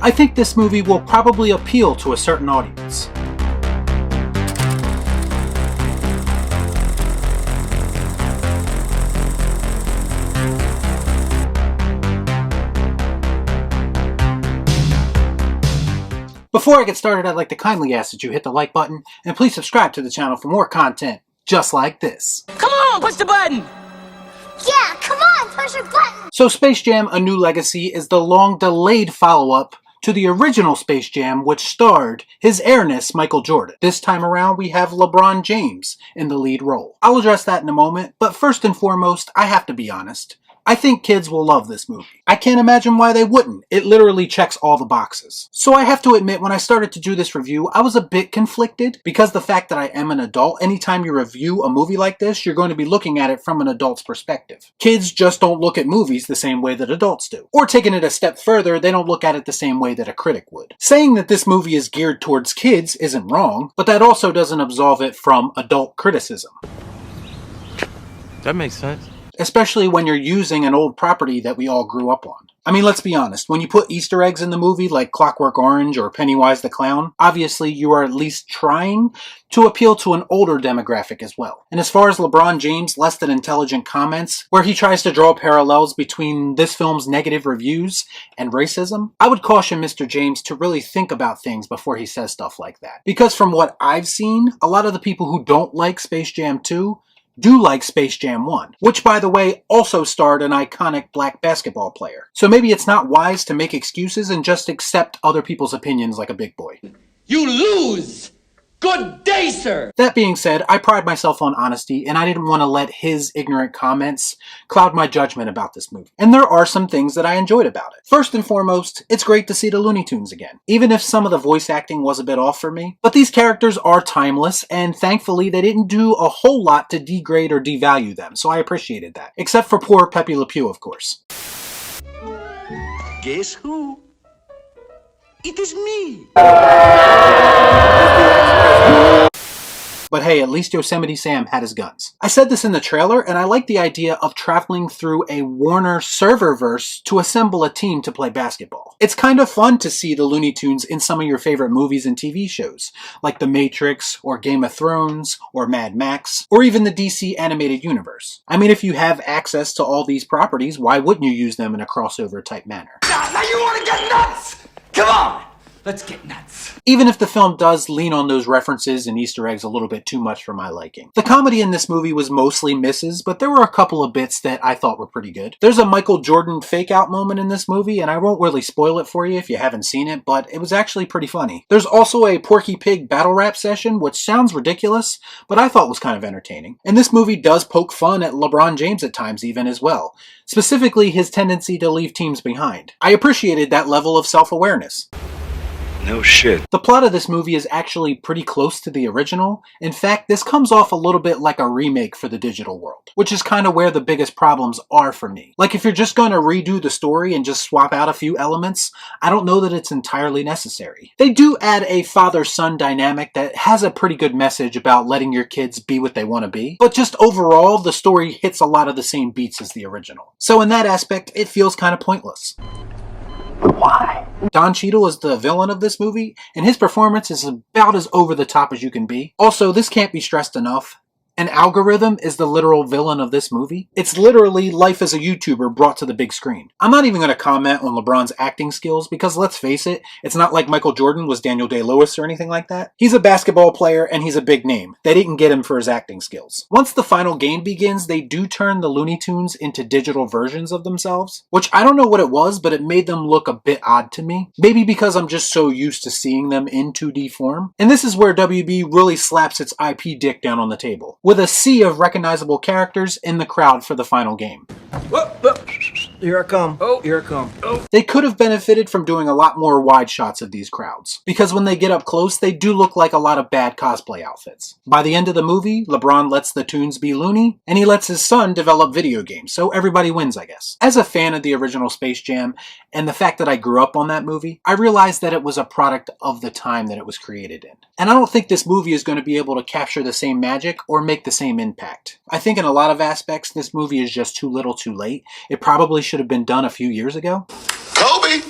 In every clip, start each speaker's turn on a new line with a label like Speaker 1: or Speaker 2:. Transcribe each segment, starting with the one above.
Speaker 1: I think this movie will probably appeal to a certain audience. Before I get started, I'd like to kindly ask that you hit the like button, and please subscribe to the channel for more content just like this.
Speaker 2: Come on, push the button!
Speaker 3: Yeah, come on, push the button!
Speaker 1: So Space Jam: A New Legacy is the long-delayed follow-up to the original Space Jam, which starred His Airness Michael Jordan. This time around, we have LeBron James in the lead role. I'll address that in a moment, but first and foremost, I have to be honest. I think kids will love this movie. I can't imagine why they wouldn't. It literally checks all the boxes. So I have to admit, when I started to do this review, I was a bit conflicted because the fact that I am an adult, anytime you review a movie like this, you're going to be looking at it from an adult's perspective. Kids just don't look at movies the same way that adults do. Or taking it a step further, they don't look at it the same way that a critic would. Saying that this movie is geared towards kids isn't wrong, but that also doesn't absolve it from adult criticism.
Speaker 4: That makes sense.
Speaker 1: Especially when you're using an old property that we all grew up on. I mean, let's be honest, when you put Easter eggs in the movie like Clockwork Orange or Pennywise the Clown, obviously you are at least trying to appeal to an older demographic as well. And as far as LeBron James' less than intelligent comments, where he tries to draw parallels between this film's negative reviews and racism, I would caution Mr. James to really think about things before he says stuff like that. Because from what I've seen, a lot of the people who don't like Space Jam 2 do like Space Jam 1, which by the way also starred an iconic black basketball player. So maybe it's not wise to make excuses and just accept other people's opinions like a big boy.
Speaker 2: You lose! Good day, sir!
Speaker 1: That being said, I pride myself on honesty, and I didn't want to let his ignorant comments cloud my judgment about this movie. And there are some things that I enjoyed about it. First and foremost, it's great to see the Looney Tunes again, even if some of the voice acting was a bit off for me. But these characters are timeless, and thankfully they didn't do a whole lot to degrade or devalue them, so I appreciated that. Except for poor Pepe Le Pew, of course.
Speaker 5: Guess who? It is me!
Speaker 1: But hey, at least Yosemite Sam had his guns. I said this in the trailer, and I like the idea of traveling through a Warner serververse to assemble a team to play basketball. It's kind of fun to see the Looney Tunes in some of your favorite movies and TV shows, like The Matrix, or Game of Thrones, or Mad Max, or even the DC animated universe. I mean, if you have access to all these properties, why wouldn't you use them in a crossover type manner?
Speaker 2: Now you want to get nuts! Come on! Let's get nuts.
Speaker 1: Even if the film does lean on those references and Easter eggs a little bit too much for my liking. The comedy in this movie was mostly misses, but there were a couple of bits that I thought were pretty good. There's a Michael Jordan fake-out moment in this movie, and I won't really spoil it for you if you haven't seen it, but it was actually pretty funny. There's also a Porky Pig battle rap session, which sounds ridiculous, but I thought was kind of entertaining. And this movie does poke fun at LeBron James at times even as well, specifically his tendency to leave teams behind. I appreciated that level of self-awareness.
Speaker 5: No shit.
Speaker 1: The plot of this movie is actually pretty close to the original. In fact, this comes off a little bit like a remake for the digital world, which is kind of where the biggest problems are for me. Like if you're just going to redo the story and just swap out a few elements, I don't know that it's entirely necessary. They do add a father-son dynamic that has a pretty good message about letting your kids be what they want to be, but just overall, the story hits a lot of the same beats as the original. So in that aspect, it feels kind of pointless.
Speaker 5: Why?
Speaker 1: Don Cheadle is the villain of this movie, and his performance is about as over the top as you can be. Also, this can't be stressed enough. An algorithm is the literal villain of this movie. It's literally life as a YouTuber brought to the big screen. I'm not even going to comment on LeBron's acting skills because let's face it, it's not like Michael Jordan was Daniel Day-Lewis or anything like that. He's a basketball player and he's a big name. They didn't get him for his acting skills. Once the final game begins, they do turn the Looney Tunes into digital versions of themselves, which I don't know what it was, but it made them look a bit odd to me. Maybe because I'm just so used to seeing them in 2D form. And this is where WB really slaps its IP dick down on the table, with a sea of recognizable characters in the crowd for the final game.
Speaker 6: Here I come. Oh, here I come. Oh.
Speaker 1: They could have benefited from doing a lot more wide shots of these crowds, because when they get up close, they do look like a lot of bad cosplay outfits. By the end of the movie, LeBron lets the Tunes be loony, and he lets his son develop video games, so everybody wins, I guess. As a fan of the original Space Jam, and the fact that I grew up on that movie, I realized that it was a product of the time that it was created in. And I don't think this movie is going to be able to capture the same magic or make the same impact. I think in a lot of aspects, this movie is just too little too late. It probably should have been done a few years ago.
Speaker 5: Kobe!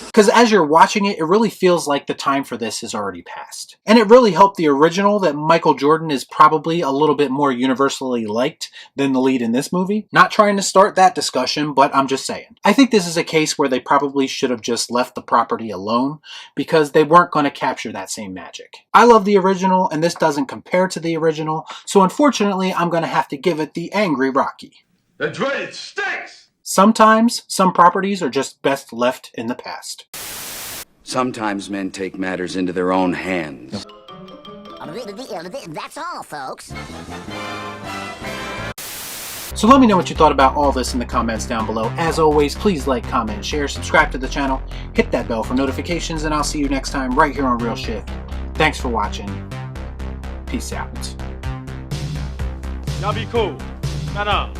Speaker 1: Because as you're watching it, it really feels like the time for this has already passed. And it really helped the original that Michael Jordan is probably a little bit more universally liked than the lead in this movie. Not trying to start that discussion, but I'm just saying. I think this is a case where they probably should have just left the property alone because they weren't going to capture that same magic. I love the original, and this doesn't compare to the original, so unfortunately I'm going to have to give it the Angry Rocky.
Speaker 2: That's right, it stinks!
Speaker 1: Sometimes, some properties are just best left in the past.
Speaker 4: Sometimes men take matters into their own hands.
Speaker 3: That's all, folks.
Speaker 1: So let me know what you thought about all this in the comments down below. As always, please like, comment, share, subscribe to the channel, hit that bell for notifications, and I'll see you next time right here on Real Shit. Thanks for watching. Peace out.
Speaker 7: Y'all be cool. Shut up.